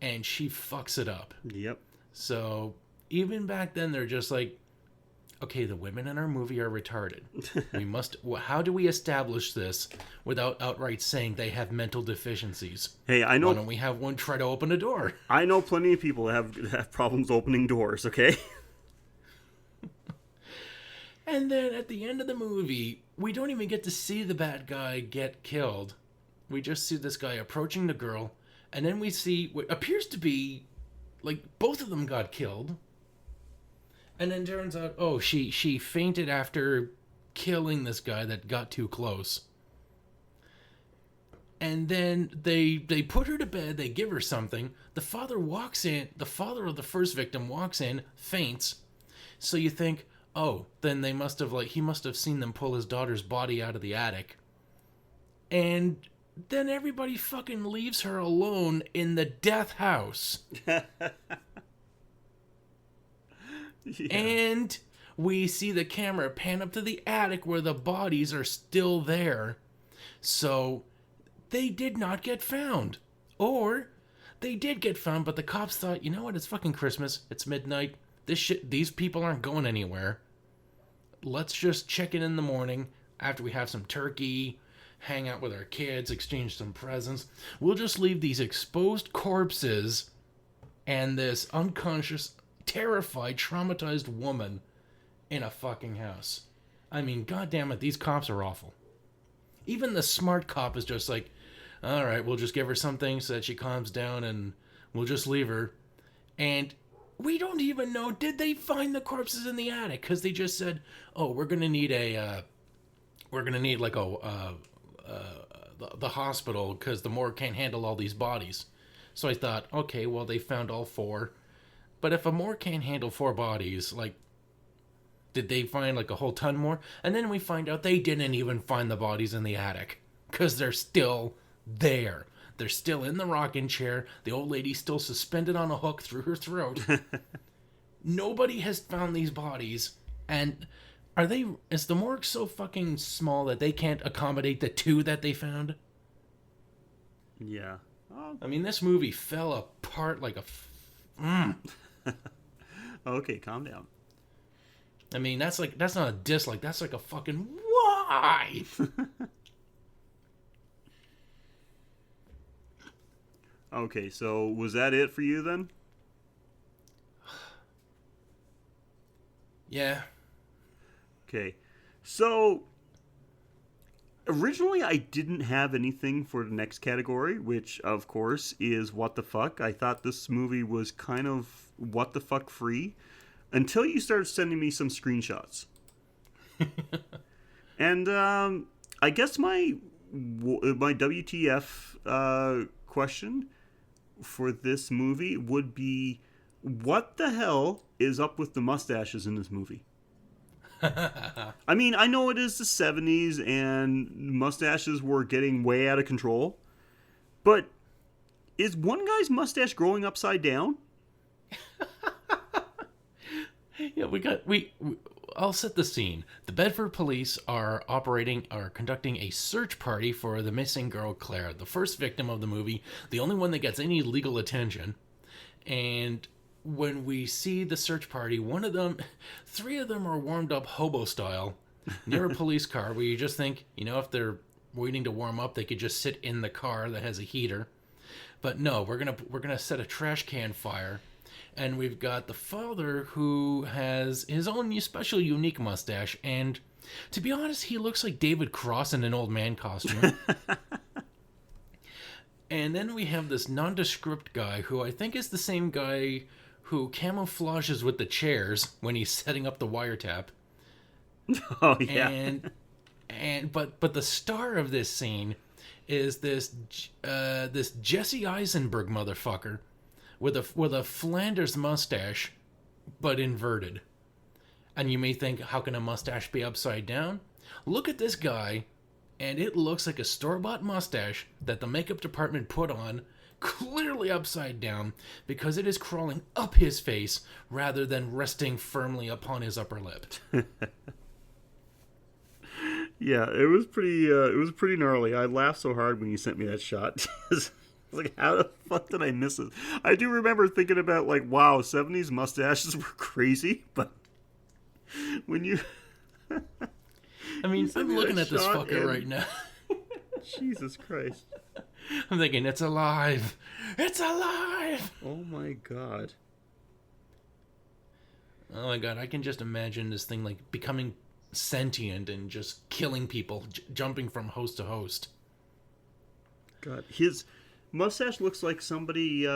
And she fucks it up. Yep. So even back then, they're just like, okay, the women in our movie are retarded. How do we establish this without outright saying they have mental deficiencies? Hey, I know. Why don't we have one try to open a door? I know plenty of people that have problems opening doors, okay? And then at the end of the movie, we don't even get to see the bad guy get killed. We just see this guy approaching the girl, and then we see what appears to be, like, both of them got killed. And then turns out, oh, she fainted after killing this guy that got too close. And then they put her to bed, they give her something. The father walks in, the father of the first victim walks in, faints. So you think, oh, then he must have seen them pull his daughter's body out of the attic. And then everybody fucking leaves her alone in the death house. Yeah. And we see the camera pan up to the attic where the bodies are still there. So they did not get found. Or they did get found, but the cops thought, you know what, it's fucking Christmas. It's midnight. These people aren't going anywhere. Let's just check in the morning. after we have some turkey, hang out with our kids, exchange some presents, we'll just leave these exposed corpses and this unconscious, terrified, traumatized woman in a fucking house. I mean, goddammit, these cops are awful. Even the smart cop is just like, all right, we'll just give her something so that she calms down and we'll just leave her. And we don't even know, did they find the corpses in the attic? Because they just said, oh, we're going to need the hospital because the morgue can't handle all these bodies. So I thought, okay, well, they found all 4. But if a morgue can't handle 4 bodies, like, did they find like a whole ton more? And then we find out they didn't even find the bodies in the attic because they're still there. They're still in the rocking chair. The old lady's still suspended on a hook through her throat. Nobody has found these bodies. And is the morgue so fucking small that they can't accommodate the 2 that they found? Yeah. Oh. I mean, this movie fell apart like a... Okay, calm down. I mean, that's not a dislike. That's like a fucking why? Okay, so was that it for you then? Yeah. Okay, so originally I didn't have anything for the next category, which of course is what the fuck. I thought this movie was kind of what the fuck free until you started sending me some screenshots. And I guess my WTF question for this movie would be, what the hell is up with the mustaches in this movie? I mean, I know it is the 70s and mustaches were getting way out of control, but is one guy's mustache growing upside down? Yeah, I'll set the scene. The Bedford police are conducting a search party for the missing girl Claire, the first victim of the movie, the only one that gets any legal attention. And when we see the search party, 3 of them are warmed up hobo style near a police car where you just think, if they're waiting to warm up, they could just sit in the car that has a heater. But no, we're gonna set a trash can fire. And we've got the father who has his own special, unique mustache. And to be honest, he looks like David Cross in an old man costume. And then we have this nondescript guy who I think is the same guy who camouflages with the chairs when he's setting up the wiretap. Oh, yeah. But the star of this scene is this Jesse Eisenberg motherfucker with a Flanders mustache, but inverted. And you may think, how can a mustache be upside down? Look at this guy, and it looks like a store-bought mustache that the makeup department put on, clearly upside down, because it is crawling up his face rather than resting firmly upon his upper lip. Yeah, it was pretty gnarly. I laughed so hard when you sent me that shot. Like, how the fuck did I miss it? I do remember thinking about, like, wow, 70s mustaches were crazy, but when you... I mean, I'm looking at this fucker right now. Jesus Christ. I'm thinking, it's alive! It's alive! Oh my god. Oh my god, I can just imagine this thing, like, becoming sentient and just killing people, jumping from host to host. God, his mustache looks like somebody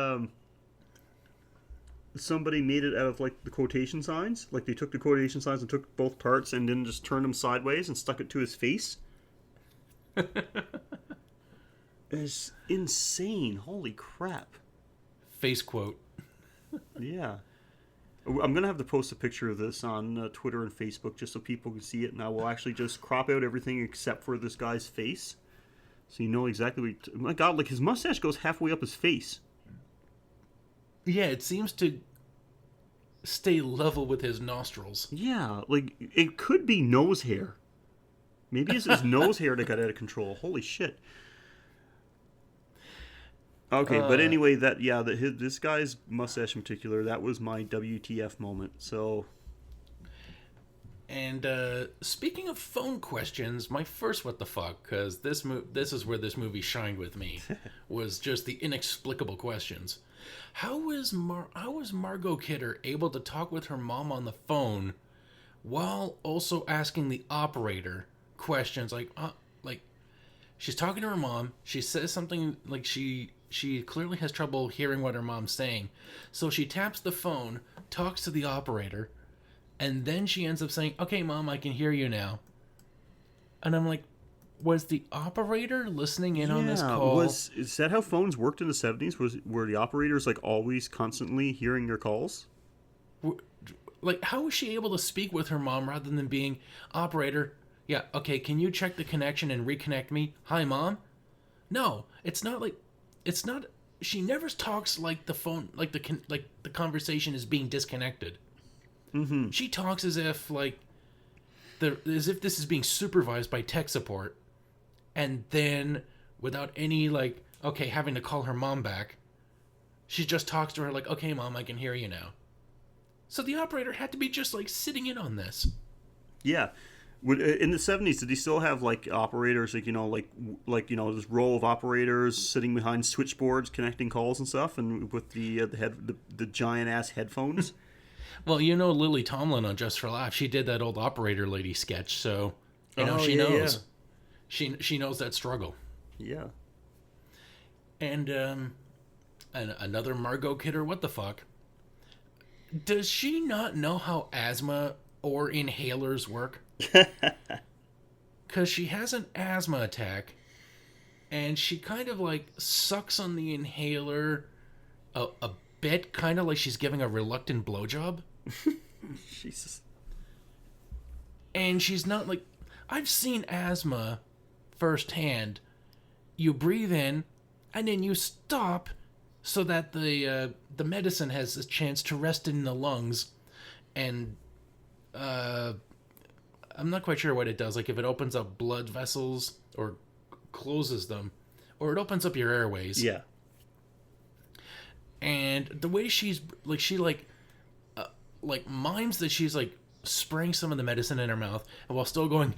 made it out of, like, the quotation signs. Like, they took the quotation signs and took both parts and then just turned them sideways and stuck it to his face. It's insane. Holy crap. Face quote. Yeah. I'm going to have to post a picture of this on Twitter and Facebook just so people can see it, and I will actually just crop out everything except for this guy's face. So you know exactly what... My god, like, his mustache goes halfway up his face. Yeah, it seems to stay level with his nostrils. Yeah, like, it could be nose hair. Maybe it's his nose hair that got out of control. Holy shit. Okay, but anyway, this guy's mustache in particular, that was my WTF moment, so... And speaking of phone questions, my first what the fuck, because this is where this movie shined with me, was just the inexplicable questions. How was Margot Kidder able to talk with her mom on the phone while also asking the operator questions? Like she's talking to her mom. She says something like she clearly has trouble hearing what her mom's saying, so she taps the phone, talks to the operator. And then she ends up saying, "Okay, Mom, I can hear you now." And I'm like, was the operator listening in on this call? Is that how phones worked in the 70s? Were the operators like always constantly hearing your calls? Like, how was she able to speak with her mom rather than being, "Operator, yeah, okay, can you check the connection and reconnect me? Hi, Mom?" No, it's not. She never talks like the phone, like the conversation is being disconnected. Mm-hmm. She talks as if as if this is being supervised by tech support, and then without any having to call her mom back, she just talks to her like, "Okay, Mom, I can hear you now." So the operator had to be just sitting in on this. Yeah. In the 70s, did he still have operators this row of operators sitting behind switchboards connecting calls and stuff, and with the giant ass headphones? Well, Lily Tomlin on Just for Laughs, she did that old operator lady sketch, so she knows. Yeah. She knows that struggle. Yeah. And another Margot Kidder, what the fuck? Does she not know how asthma or inhalers work? Because she has an asthma attack, and she kind of sucks on the inhaler a bit, kind of like she's giving a reluctant blowjob. Jesus. And she's not I've seen asthma firsthand. You breathe in, and then you stop so that the medicine has a chance to rest in the lungs, and I'm not quite sure what it does. If it opens up blood vessels or closes them, or it opens up your airways. Yeah. And the way she mimes that she's spraying some of the medicine in her mouth, and while still going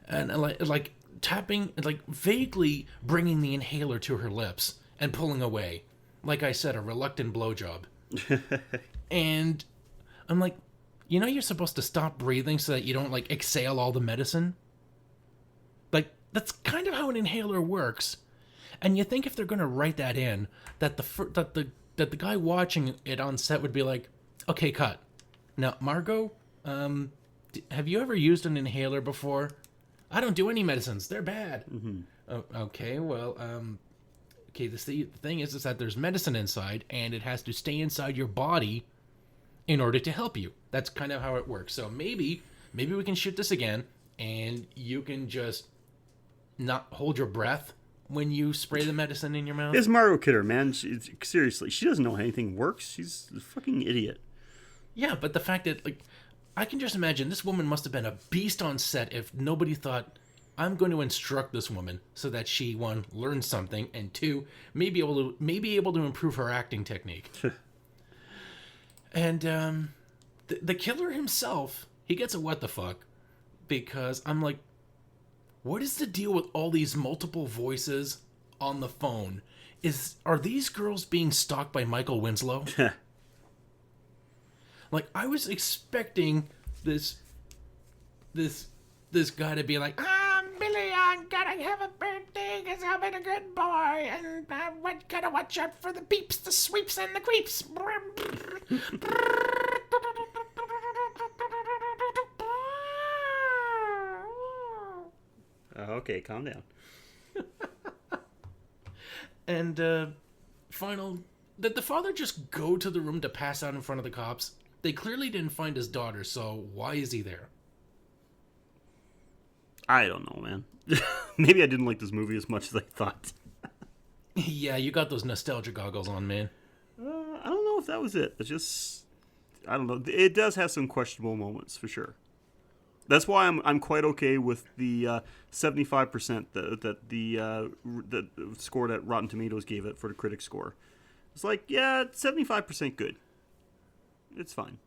and tapping, vaguely bringing the inhaler to her lips and pulling away, like I said, a reluctant blowjob. And I'm like, you're supposed to stop breathing so that you don't exhale all the medicine. That's kind of how an inhaler works. And you think if they're going to write that in, that the guy watching it on set would be like, "Okay, cut. Now, Margot, have you ever used an inhaler before? I don't do any medicines. They're bad." Mm-hmm. Oh, okay, well, the thing is that there's medicine inside, and it has to stay inside your body in order to help you. That's kind of how it works. So maybe we can shoot this again, and you can just not hold your breath when you spray the medicine in your mouth. It's Margot Kidder, man. Seriously, she doesn't know how anything works. She's a fucking idiot. Yeah, but the fact that I can just imagine this woman must have been a beast on set if nobody thought, "I'm going to instruct this woman so that she, one, learns something, and two, may be able to improve her acting technique." And the killer himself, he gets a what the fuck, because I'm like, what is the deal with all these multiple voices on the phone? Are these girls being stalked by Michael Winslow? I was expecting this guy to be like, "Billy, I'm gonna have a birthday because I've been a good boy, and I'm gonna watch out for the peeps, the sweeps, and the creeps." Okay, calm down. And did the father just go to the room to pass out in front of the cops? They clearly didn't find his daughter, so why is he there? I don't know, man. Maybe I didn't like this movie as much as I thought. Yeah, you got those nostalgia goggles on, man. I don't know if that was it. It's just, I don't know. It does have some questionable moments, for sure. That's why I'm quite okay with the 75% that the score that Rotten Tomatoes gave it for the critic score. It's 75% good. It's fine.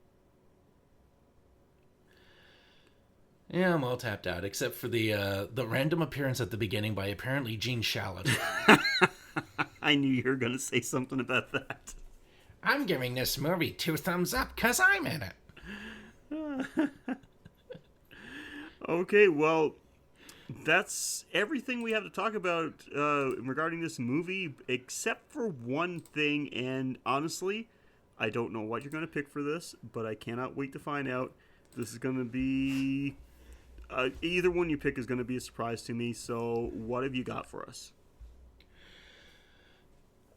Yeah, I'm all tapped out, except for the random appearance at the beginning by apparently Gene Shalit. I knew you were going to say something about that. I'm giving this movie 2 thumbs up because I'm in it. Okay, well, that's everything we have to talk about regarding this movie, except for one thing. And honestly, I don't know what you're going to pick for this, but I cannot wait to find out. This is going to be... either one you pick is going to be a surprise to me. So what have you got for us?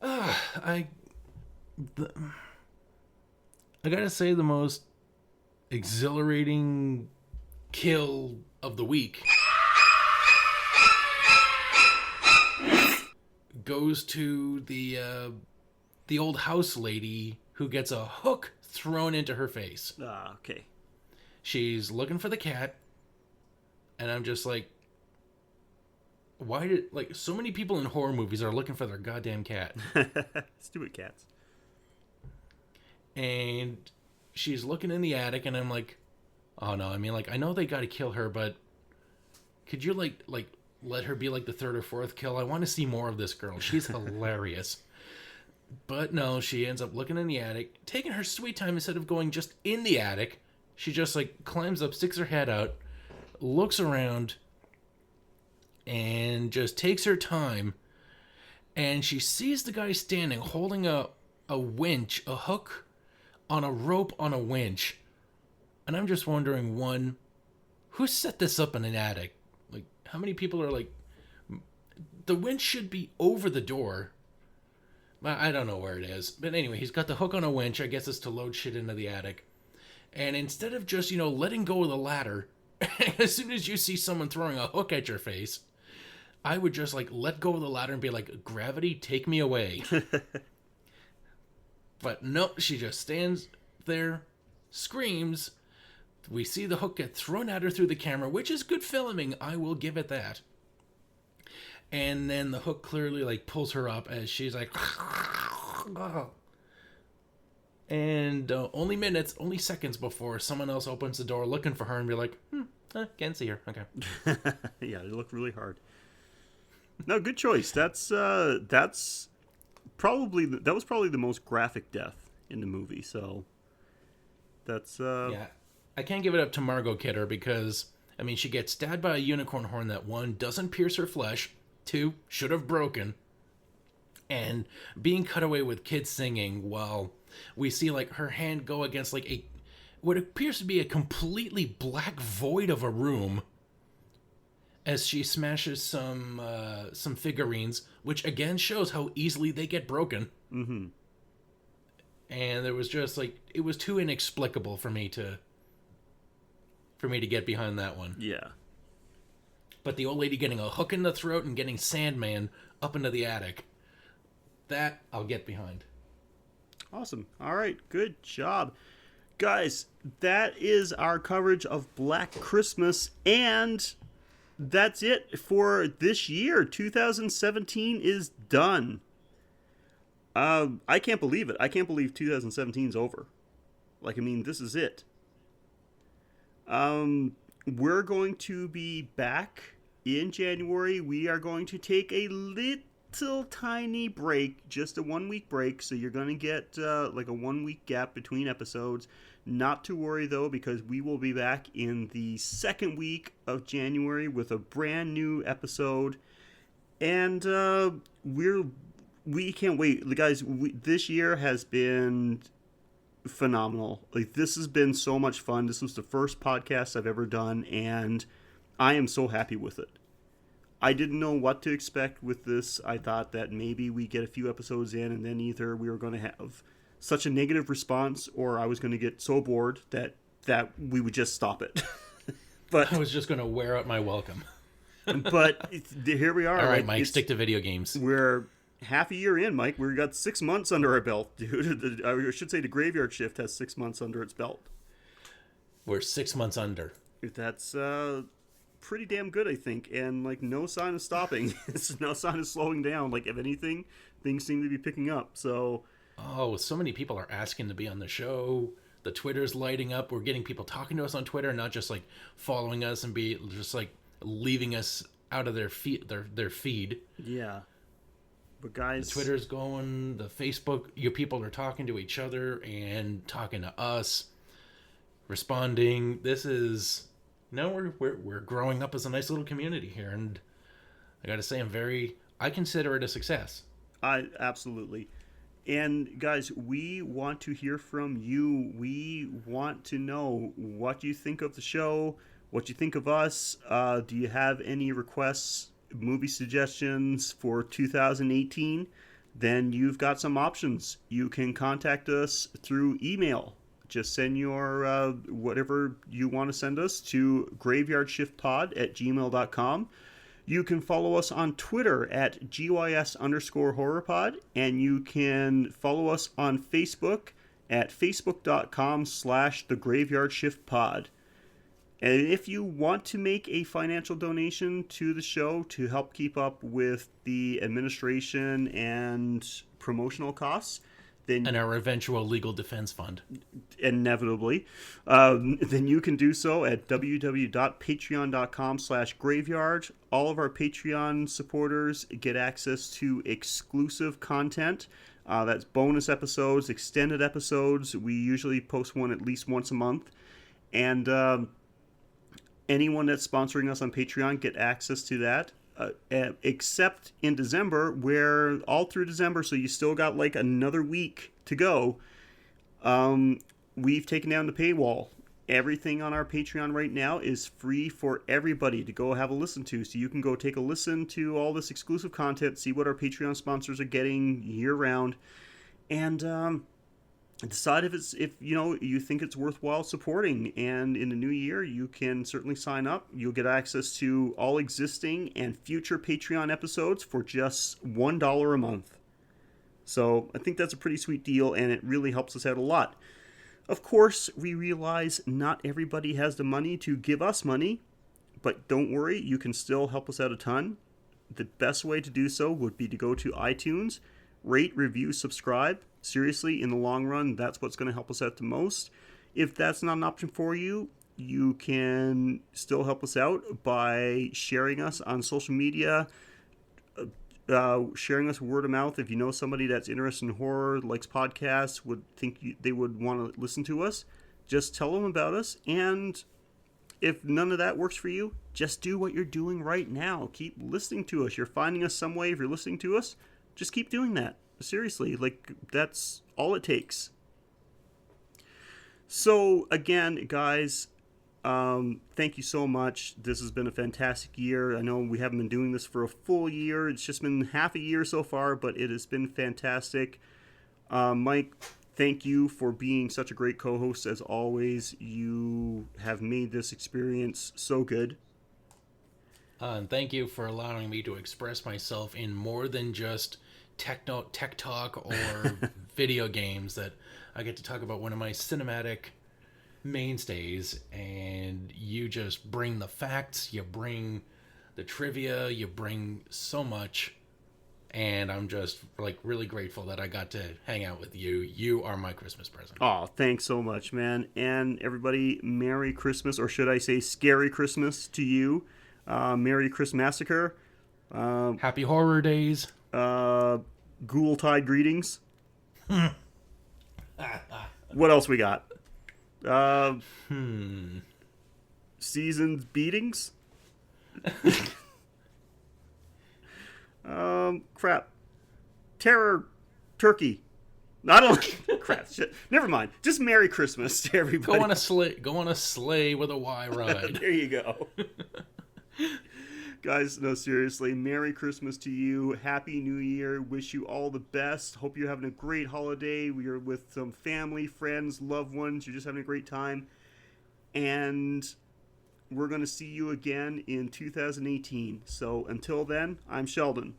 I gotta say, the most exhilarating kill of the week goes to the old house lady who gets a hook thrown into her face. Okay. She's looking for the cat, and I'm just like, why did, like, so many people in horror movies are looking for their goddamn cat. Stupid cats. And she's looking in the attic, and I'm like, oh no, I mean, like, I know they gotta kill her, but could you like let her be like the third or fourth kill? I want to see more of this girl. She's hilarious. But no, she ends up looking in the attic, taking her sweet time. Instead of going just in the attic, she just like climbs up, sticks her head out, looks around, and just takes her time. And she sees the guy standing holding a winch, a hook on a rope on a winch. And I'm just wondering, one, who set this up in an attic? Like, how many people are like, the winch should be over the door. I don't know where it is. But anyway, he's got the hook on a winch. I guess it's to load shit into the attic. And instead of just, letting go of the ladder, as soon as you see someone throwing a hook at your face, I would just like let go of the ladder and be like, gravity, take me away. But no, she just stands there, screams. We see the hook get thrown at her through the camera, which is good filming. I will give it that. And then the hook clearly like pulls her up as she's like, and only seconds before someone else opens the door looking for her and be like, can't see her. Okay. Yeah, they look really hard. No, good choice. That was probably the most graphic death in the movie. So that's yeah. I can't give it up to Margot Kidder because I mean she gets stabbed by a unicorn horn that, one, doesn't pierce her flesh, two, should have broken, and being cut away with kids singing while we see like her hand go against like what appears to be a completely black void of a room as she smashes some figurines, which again shows how easily they get broken. Mm-hmm. And there was just like, it was too inexplicable for me to get behind that one. Yeah. But the old lady getting a hook in the throat and getting Sandman up into the attic, that I'll get behind. Awesome. All right. Good job. Guys, that is our coverage of Black Christmas, and that's it for this year. 2017 is done. I can't believe it. I can't believe 2017 is over. Like, I mean, this is it. We're going to be back in January. We are going to take a little tiny break, just a 1 week break. So you're going to get like a 1 week gap between episodes. Not to worry though, because we will be back in the second week of January with a brand new episode. And we can't wait. Guys, this year has been phenomenal. Like, this has been so much fun. This was the first podcast I've ever done, and I am so happy with it. I didn't know what to expect with this. I thought that maybe we get a few episodes in, and then either we were going to have such a negative response, or I was going to get so bored that we would just stop it. But I was just going to wear out my welcome. But here we are. All right, Mike, stick to video games. We're half a year in, Mike. We've got 6 months under our belt, dude. I should say the Graveyard Shift has 6 months under its belt. We're 6 months under. That's pretty damn good, I think. And, like, no sign of stopping. It's no sign of slowing down. Like, if anything, things seem to be picking up. So, oh, so many people are asking to be on the show. The Twitter's lighting up. We're getting people talking to us on Twitter, not just like following us and be just like leaving us out of their feed. Yeah. But guys, the Twitter's going, the Facebook, your people are talking to each other and talking to us, responding. This is we're growing up as a nice little community here, and I got to say I consider it a success. Absolutely. And guys, we want to hear from you. We want to know what you think of the show, what you think of us. Do you have any requests, movie suggestions for 2018? Then you've got some options. You can contact us through email. Just send your whatever you want to send us to graveyardshiftpod@gmail.com. You can follow us on Twitter at GYS_horrorpod, and you can follow us on Facebook at facebook.com/thegraveyardshiftpod. And if you want to make a financial donation to the show to help keep up with the administration and promotional costs, then and our eventual legal defense fund, inevitably, then you can do so at www.patreon.com/graveyard. All of our Patreon supporters get access to exclusive content. That's bonus episodes, extended episodes. We usually post one at least once a month. And anyone that's sponsoring us on Patreon get access to that. Except in December, where all through December, so you still got like another week to go, we've taken down the paywall. Everything on our Patreon right now is free for everybody to go have a listen to. So you can go take a listen to all this exclusive content, see what our Patreon sponsors are getting year round, and decide if you think it's worthwhile supporting. And in the new year, you can certainly sign up. You'll get access to all existing and future Patreon episodes for just $1 a month. So I think that's a pretty sweet deal, and it really helps us out a lot. Of course, we realize not everybody has the money to give us money, but don't worry, you can still help us out a ton. The best way to do so would be to go to iTunes, rate, review, subscribe. Seriously, in the long run, that's what's going to help us out the most. If that's not an option for you, you can still help us out by sharing us on social media, sharing us word of mouth. If you know somebody that's interested in horror, likes podcasts, would think they would want to listen to us, just tell them about us. And if none of that works for you, just do what you're doing right now. Keep listening to us. You're finding us some way. If you're listening to us, just keep doing that. Seriously, that's all it takes. So again, guys, thank you so much. This has been a fantastic year. I know we haven't been doing this for a full year. It's just been half a year so far, but it has been fantastic. Mike, thank you for being such a great co-host as always. You have made this experience so good. And thank you for allowing me to express myself in more than just tech talk or video games. That I get to talk about one of my cinematic mainstays, and you just bring the facts, you bring the trivia, you bring so much, and I'm just really grateful that I got to hang out with you. You are my Christmas present. Oh, thanks so much, man. And everybody, Merry Christmas, or should I say Scary Christmas to you. Merry Christmassacre. Happy Horror Days. Ghoul-tide greetings. What else we got? Season's beatings. Crap. Terror turkey. I don't. Crap. Shit. Never mind. Just Merry Christmas to everybody. Go on a sleigh with a Y ride. There you go. Guys, no, seriously, Merry Christmas to you. Happy New Year. Wish you all the best. Hope you're having a great holiday. You're with some family, friends, loved ones. You're just having a great time. And we're going to see you again in 2018. So until then, I'm Sheldon.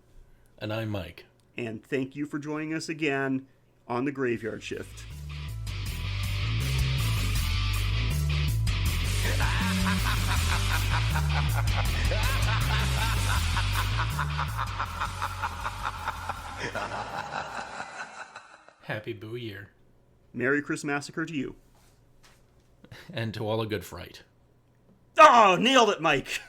And I'm Mike. And thank you for joining us again on The Graveyard Shift. Happy Boo Year. Merry Christmassacre to you. and to all a good fright. Oh, nailed it, Mike.